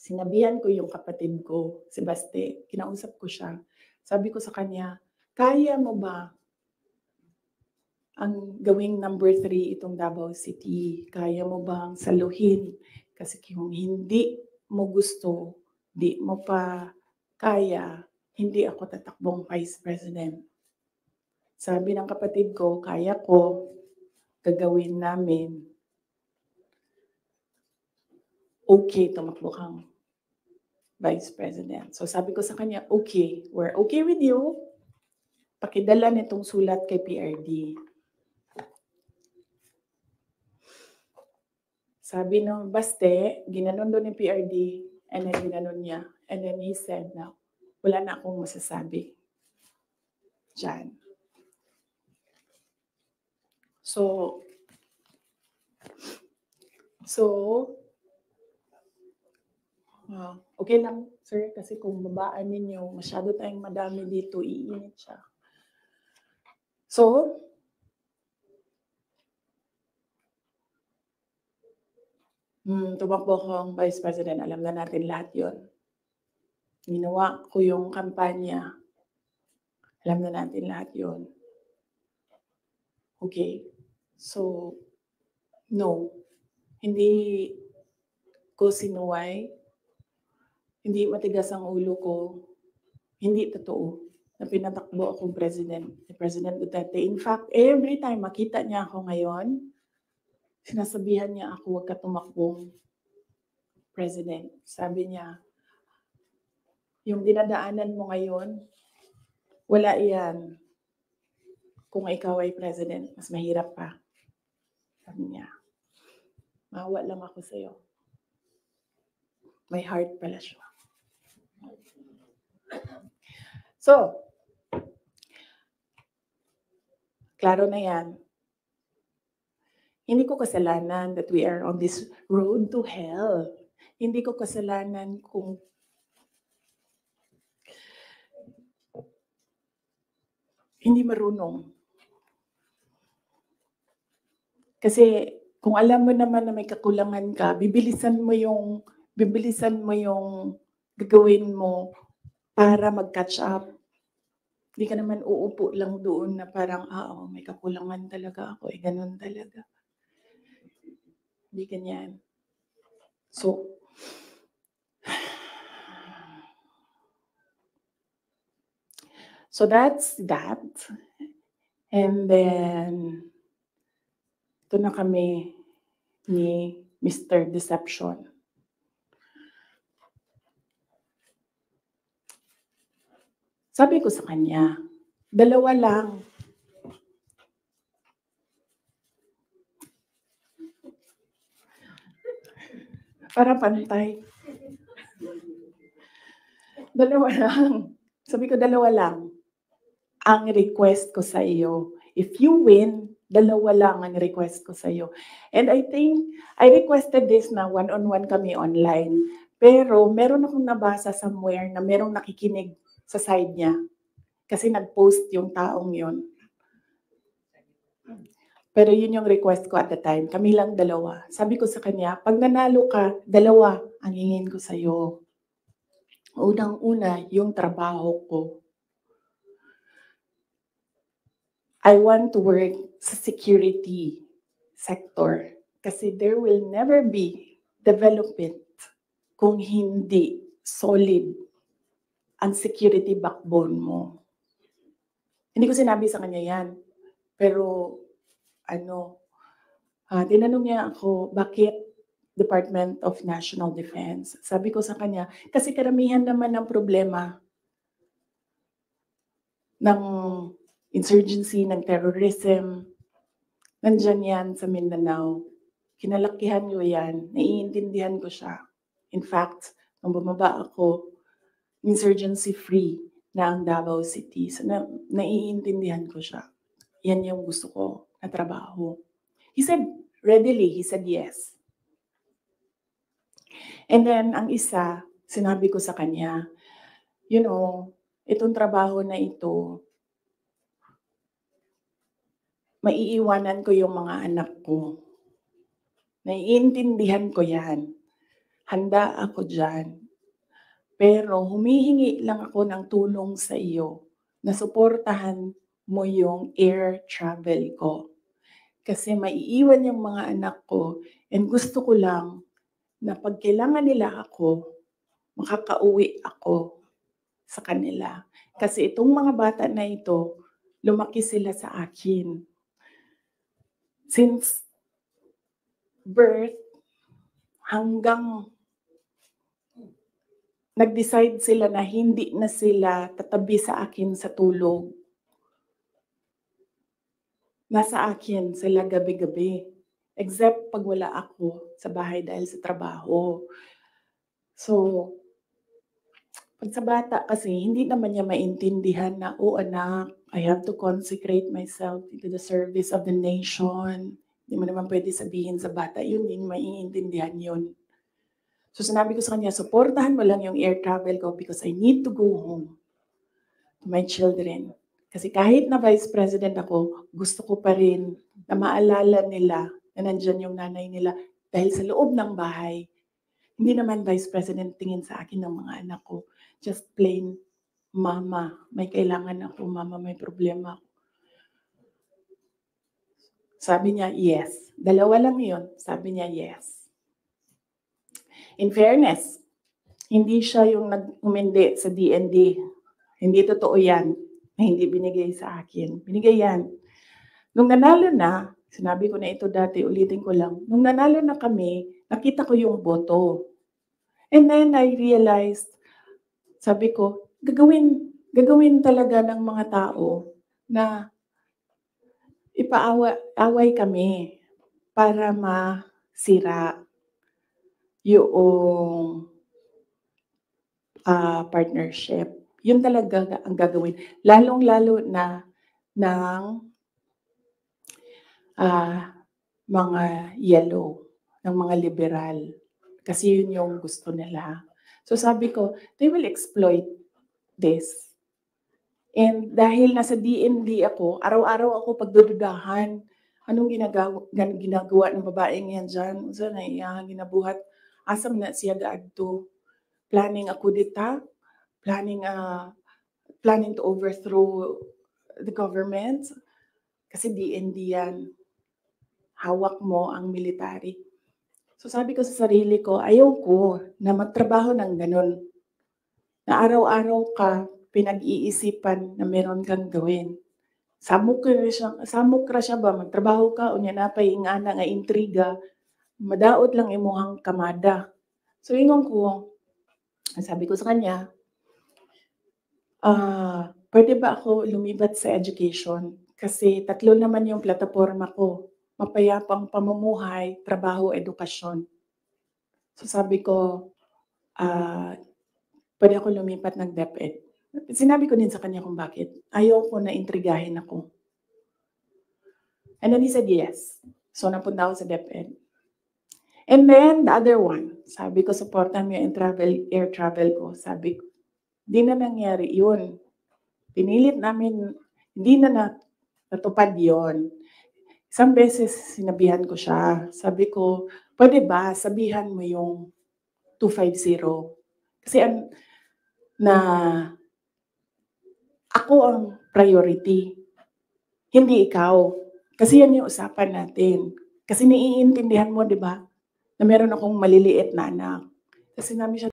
Sinabihan ko yung kapatid ko, si Baste, kinausap ko siya. Sabi ko sa kanya, "Kaya mo ba ang gawing number 3 itong Davao City? Kaya mo bang saluhin? Kasi kung hindi mo gusto, di mo pa kaya, hindi ako tatakbong Vice President." Sabi ng kapatid ko, "Kaya ko, gagawin namin. Okay, tumakbo kang Vice President." So sabi ko sa kanya, "Okay, we're okay with you. Pakidala nitong sulat kay PRD." Sabi ng Baste, ginanon doon ng PRD, and then ginanon niya. And then he said na, wala na akong masasabi diyan. So, okay lang, sir, kasi kung babaan ninyo, masyado tayong madami dito, iinit siya. So, tumakbo akong Vice President, alam na natin lahat yon. Ginawa ko yung kampanya, alam na natin lahat yon. Okay, so, no, hindi ko sinuway, hindi matigas ang ulo ko, hindi totoo na pinatakbo akong president ni President Duterte. In fact, every time makita niya ako ngayon, sinasabihan niya ako, "Huwag ka tumakbong president." Sabi niya, "Yung dinadaanan mo ngayon, wala iyan. Kung ikaw ay president, mas mahirap pa." Sabi niya, "Maawa lang ako sa'yo." May heart pala siya. So, klaro na yan. Hindi ko kasalanan that we are on this road to hell. Hindi ko kasalanan kung hindi marunong. Kasi kung alam mo naman na may kakulangan ka, bibilisan mo yung gagawin mo para mag-catch up. Hindi ka naman uupo lang doon na parang, may kakulangan talaga ako, ganun talaga. Hindi ganyan. So that's that. And then, ito na kami ni Mr. Deception. Sabi ko sa kanya, 2 lang. Para pantay. 2 lang. Sabi ko, 2 lang. Ang request ko sa iyo, if you win, 2 lang ang request ko sa iyo. And I think, I requested this na one-on-one kami online. Pero meron akong nabasa somewhere na merong nakikinig sa side niya. Kasi nag-post yung taong yon. Pero yun yung request ko at the time. Kami lang 2. Sabi ko sa kanya, pag nanalo ka, 2 ang hingin ko sa iyo. Unang-una, yung trabaho ko. I want to work sa security sector kasi there will never be development kung hindi solid ang security backbone mo. Hindi ko sinabi sa kanya yan, pero tinanong niya ako, bakit Department of National Defense? Sabi ko sa kanya, kasi karamihan naman ng problema ng insurgency, ng terrorism, nandyan yan sa Mindanao. Kinalakihan ko yan, naiintindihan ko siya. In fact, nung bumaba ako, insurgency-free na ang Davao City. So, naiintindihan ko siya. Yan yung gusto ko na trabaho. He said, readily, he said yes. And then, ang isa, sinabi ko sa kanya, itong trabaho na ito, maiiwanan ko yung mga anak ko. Naiintindihan ko yan. handa ako diyan. Pero humihingi lang ako ng tulong sa iyo na suportahan mo yung air travel ko. Kasi maiiwan yung mga anak ko and gusto ko lang na 'pag kailangan nila ako, makakauwi ako sa kanila. Kasi itong mga bata na ito, lumaki sila sa akin. Since birth hanggang nag-decide sila na hindi na sila tatabi sa akin sa tulog. Nasa akin sila gabi-gabi, except 'pag wala ako sa bahay dahil sa trabaho. So, 'pag sa bata kasi hindi naman niya maintindihan na, "Oh anak, I have to consecrate myself into the service of the nation." Hindi mo naman puwede sabihin sa bata yun, hindi niya maiintindihan yun. So sinabi ko sa kanya, "Suportahan mo lang yung air travel ko because I need to go home to my children." Kasi kahit na vice president ako, gusto ko pa rin na maalala nila na nandiyan yung nanay nila dahil sa loob ng bahay. Hindi naman vice president tingin sa akin ng mga anak ko, just plain, "Mama, may kailangan ako, mama may problema ako." Sabi niya, "Yes." Dalawa lang yun, sabi niya, "Yes." In fairness, hindi siya yung umindi sa DND. Hindi totoo yan na hindi binigay sa akin, binigay yan. Nung nanalo na, sinabi ko na ito dati, ulitin ko lang, nung nanalo na kami, nakita ko yung boto. And then I realized, sabi ko, gagawin talaga ng mga tao na away kami para masira yung partnership. Yun talaga ang gagawin. Lalong-lalo na ng mga yellow, ng mga liberal. Kasi yun yung gusto nila. So sabi ko, they will exploit this. And dahil nasa DND ako, araw-araw ako pagdududahan. Anong ginagawa ng babaeng yan diyan? Unsa na iyang ginabuhat? Asam na siya gaadto? Planning a coup d'etat? Planning to overthrow the government? Kasi DND yan. Hawak mo ang military. So sabi ko sa sarili ko, ayoko na magtrabaho ng ganun. Na araw-araw ka pinag-iisipan na meron kang gawin. Samok ra siya ba magtrabaho ka unya napay ingana nga intriga, madaot lang imuhang kamada. So ingon ko, sabi ko sa kanya, "Puwede ba ako lumibat sa education? Kasi 3 naman yung plataporma ko, mapayapang pamumuhay, trabaho, edukasyon." So sabi ko, "Puwede ako lumipat ng DepEd." Sinabi ko din sa kanya kung bakit, ayaw ko na intrigahin ako. And then he said, "Yes." So napunta ako sa DepEd. And then the other one, sabi ko, "Supportan mo yung air travel ko." Sabi ko, di na nangyari yun. Pinilit namin, hindi na natupad yun. Isang beses sinabihan ko siya, sabi ko, "Puwede ba sabihan mo yung 250?" Kasi na ako ang priority, hindi ikaw. Kasi yan yung usapan natin. Kasi naiintindihan mo, 'di ba, na meron akong maliliit na anak. Kasi sinabi siya